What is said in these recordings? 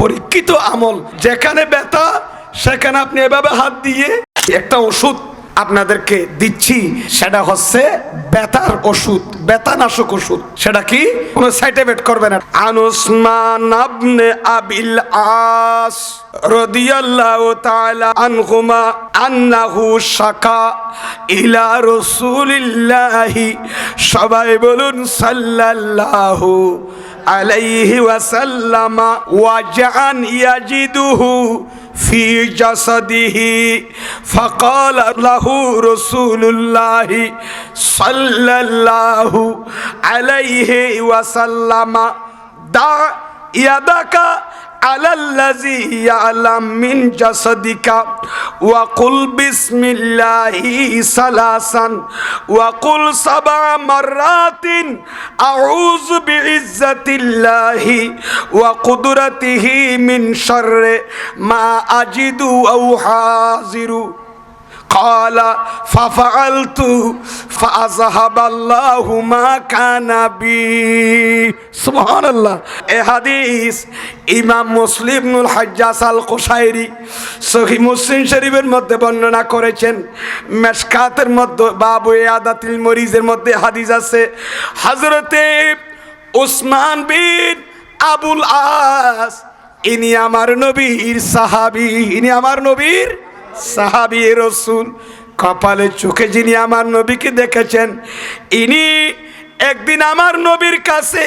পরীক্ষিত আমল। যেখানে ব্যথা সেখানে আপনি এভাবে হাত দিয়ে একটা ওষুধ আপনাদেরকে দিচ্ছি, সেটা হচ্ছে ব্যথার ওষুধ, ব্যথানাশক ওষুধ। সেটা কি? কোনো সাইড এফেক্ট করবে না। আনুসমান আবনে আবিল আস রাদিয়াল্লাহু তাআলা আনহুমা আন্নাহু শাকা ইলা রাসূলিল্লাহি, সবাই বলুন সাল্লাল্লাহু আলাইহি ওয়াসাল্লাম, ওয়াজান ইয়াজিদুহু ফি জাসাদিহি, ফাকালা লাহু রাসূলুল্লাহি সাল্লাল্লাহু আলাইহি ওয়াসাল্লাম, দা ইয়াদাকা আলাল্লাযী ইয়ালাম মিন জাসাদিকা ওয়া কুল বিসমিল্লাহি সালাসান ওয়া কুল সাবআ মাররাতিন আউযু বিইজ্জাতিল্লাহি ওয়া কুদরাতিহি মিন শাররি মা আজিদু আও হাযিরু। قال ففعلت فأذهب الله ما كان بي। সুবহান আল্লাহ। এই হাদিস ইমাম মুসলিম ইবনুল হাজ্জাজ আল কুশাইরি সহিহ মুসলিম শরীফের মধ্যে বর্ণনা করেছেন। মিশকাতের মধ্যে বাবু ইয়াদাতিল মরিজের মধ্যে হাদিস আছে, হযরতে উসমান বিন আবুল আস, ইনি আমার নবীর সাহাবী, ইনি আমার নবীর সাহাবী রাসূল। কপালে চোখে যিনি আমার নবীকে দেখেছেন, ইনি একদিন আমার নবীর কাছে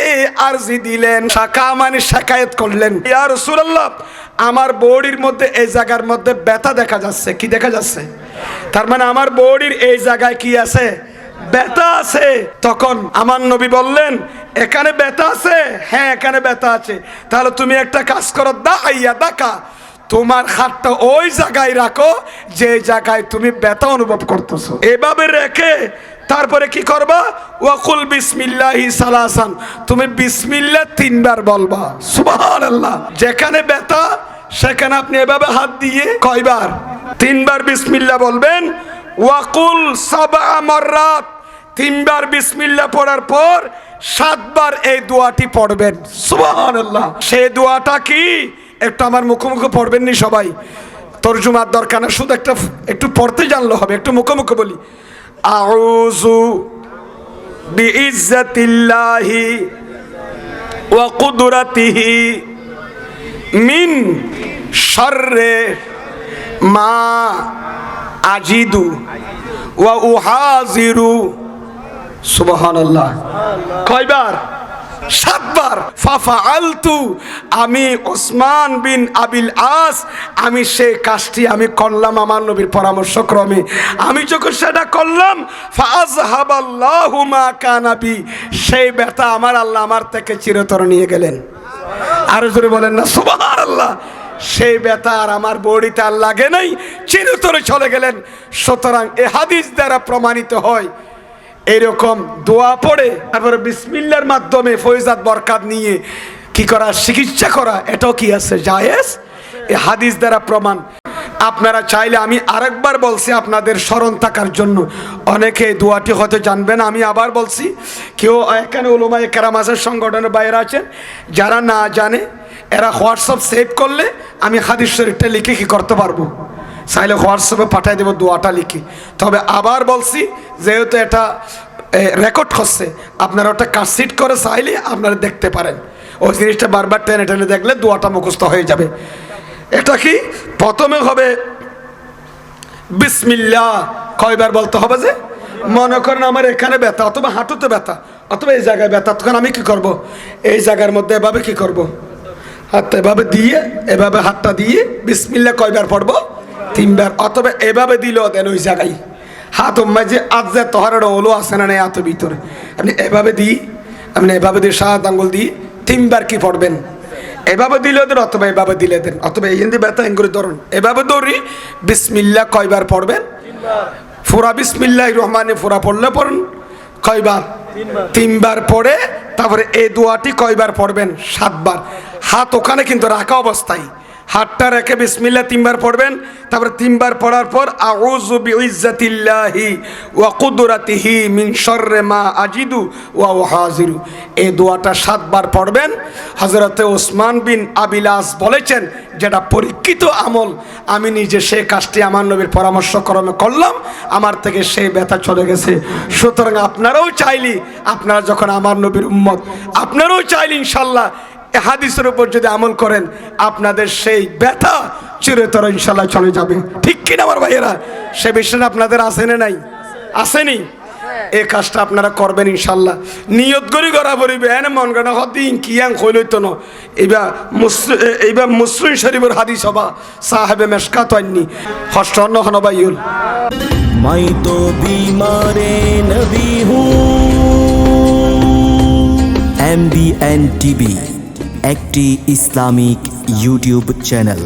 আরজি দিলেন, শাকা মানে শাকায়াত করলেন, ইয়া রাসূলুল্লাহ, আমার বডির মধ্যে এই জায়গার মধ্যে ব্যথা দেখা যাচ্ছে। কি দেখা যাচ্ছে? তার মানে আমার বডির এই জায়গায় কি আছে? ব্যথা আছে। তখন আমার নবী বললেন, এখানে ব্যথা আছে? হ্যাঁ, এখানে ব্যথা আছে। তাহলে তুমি একটা কাজ করো, দা আইয়া দাকা, তোমার হাতটা ওই জায়গায় রাখো যে জায়গায় তুমি ব্যথা অনুভব করতেছো। এভাবে রেখে তারপরে কি করবা? ওয়াকুল বিসমিল্লাহি সালাসান, তুমি বিসমিল্লাহ 3 বার বলবা। সুবহানাল্লাহ। যেখানে ব্যথা সেখানে আপনি এভাবে হাত দিয়ে কয়বার? 3 বার বিসমিল্লাহ বলবেন। ওয়াকুল সাবআ মাররাত, 3 বার বিসমিল্লাহ পড়ার পর 7 বার এই দোয়াটি পড়বেন। সুবহানাল্লাহ। সেই দোয়াটা কি? একটু আমার মুখোমুখি পড়বেন নি সবাই, তরজুমার দরকার না, শুধু একটু পড়তে জানলে হবে। একটু মুখোমুখি বলি, আউযু বিইজ্জাতিল্লাহি ওয়া কুদরাতিহি মিন শাররি মা আজিদু ওয়া উহাযিরু। সুবহানাল্লাহ। কয়বার? 7 বার। ফাফাআলতু, আমি ওসমান বিন আবিল আস, আমি সেই কাজটি আমি করলাম আমার নবীর পরামর্শ ক্রমে। আমি যখন সেটা করলাম, ফাআযহাবাল্লাহু মা কানা বি, সেই ব্যথা আমার আল্লাহ আমার থেকে চিরতর নিয়ে গেলেন। আরো জোরে বলেন না সুবহানাল্লাহ। সেই ব্যথা আর আমার বডিতে আর লাগে নাই, চিরতরে চলে গেলেন। সুতরাং এই হাদিস দ্বারা প্রমাণিত হয় এরকম দোয়া পড়ে তারপরে বিসমিল্লাহর মাধ্যমে ফয়জাত বরকত নিয়ে কি করা? চিকিৎসা করা। এটাও কি আছে? জায়েজ। এই হাদিস দ্বারা প্রমাণ। আপনারা চাইলে আমি আরেকবার বলছি আপনাদের স্মরণ থাকার জন্য, অনেকে এই দোয়াটি হয়তো জানবেন, আমি আবার বলছি। কেউ এখানে উলামায়ে কেরাম আছে, সংগঠনের বাইরে আছেন, যারা না জানে এরা হোয়াটসঅ্যাপ সেভ করলে আমি হাদিস শরীফটা লিখে কি করতে পারবো, চাইলে হোয়াটসঅ্যাপে পাঠিয়ে দেবো দোয়াটা লিখে। তবে আবার বলছি, যেহেতু এটা রেকর্ড হচ্ছে, আপনারা ওটা কাটসিট করে চাইলে আপনারা দেখতে পারেন। ওই জিনিসটা বারবার টেনে টেনে দেখলে দোয়াটা মুখস্থ হয়ে যাবে। এটা কি? প্রথমে হবে বিসমিল্লাহ। কয়বার বলতে হবে? যে মনে করেন আমার এখানে ব্যথা, অথবা হাঁটুতে ব্যথা, অথবা এই জায়গায় ব্যথা, তখন আমি কি করব? এই জায়গার মধ্যে এভাবে কি করব? হাতটা এভাবে দিয়ে, এভাবে হাতটা দিয়ে বিসমিল্লাহ কয়বার পড়বো? 3 বার। অথবা এভাবে দিলেও দেন ওই জায়গায় হাত যে আজ যে তোহারের ওলো আছে না এত ভিতরে, আপনি এভাবে দিই, আপনি এভাবে দিয়ে 7 আঙ্গুল দিয়ে 3 বার কি পড়বেন? এভাবে দিলে দেন, অথবা এভাবে দিলে দেন, অথবা এই হিন্দি ব্যথা এঙ্গুলি ধরুন, এভাবে দৌড়ি বিসমিল্লাহ কয়বার পড়বেন? 3 বার। ফুরা বিসমিল্লাহির রহমানির ফুরা পড়লে পড়ুন কয়বার? 3 বার পড়ে তারপরে এই দোয়াটি কয়বার পড়বেন? 7 বার। হাত ওখানে কিন্তু রাখা অবস্থায়, হাতটা রেখে বিসমিল্লাহ 3 বার পড়বেন, তারপরে 3 বার পড়ার পর আউযু বিইজ্জাতিল্লাহি ওয়া কুদরাতিহি মিন শাররি মা আজিদু ওয়া উহাজিরু, এই দোয়াটা 7 বার পড়বেন। হযরতে ওসমান বিন আবিলাস বলেছেন, যেটা পরীক্ষিত আমল, আমি নিজে সেই কাজটি আমার নবীর পরামর্শক্রমে করলাম, আমার থেকে সেই ব্যথা চলে গেছে। সুতরাং আপনারাও চাইলি, আপনারা যখন আমার নবীর উম্মত, আপনারাও চাইলে ইনশাল্লাহ হাদিসের উপর যদি আমল করেন, আপনাদের সেই ব্যথা চিরতরে ইনশাল্লাহ চলে যাবে। ঠিক কিনা আমার ভাইয়েরা? সে বিশ্বাস আপনাদের আছে না নাই? আসেনি? এই কাজটা আপনারা করবেন ইনশাল্লাহ। নিয়ত করি করা পড়িবে, এনে মন করা হদিন কিয়াং হইলইতো না। এইবার মুসলিম শরীফের হাদিস হবা সাহেবে মেশকাত আননি হষ্ট অন্য হনবাইল। मैं तो बीमार नबी हूँ। MBN TV একটি ইসলামিক ইউটিউব চ্যানেল।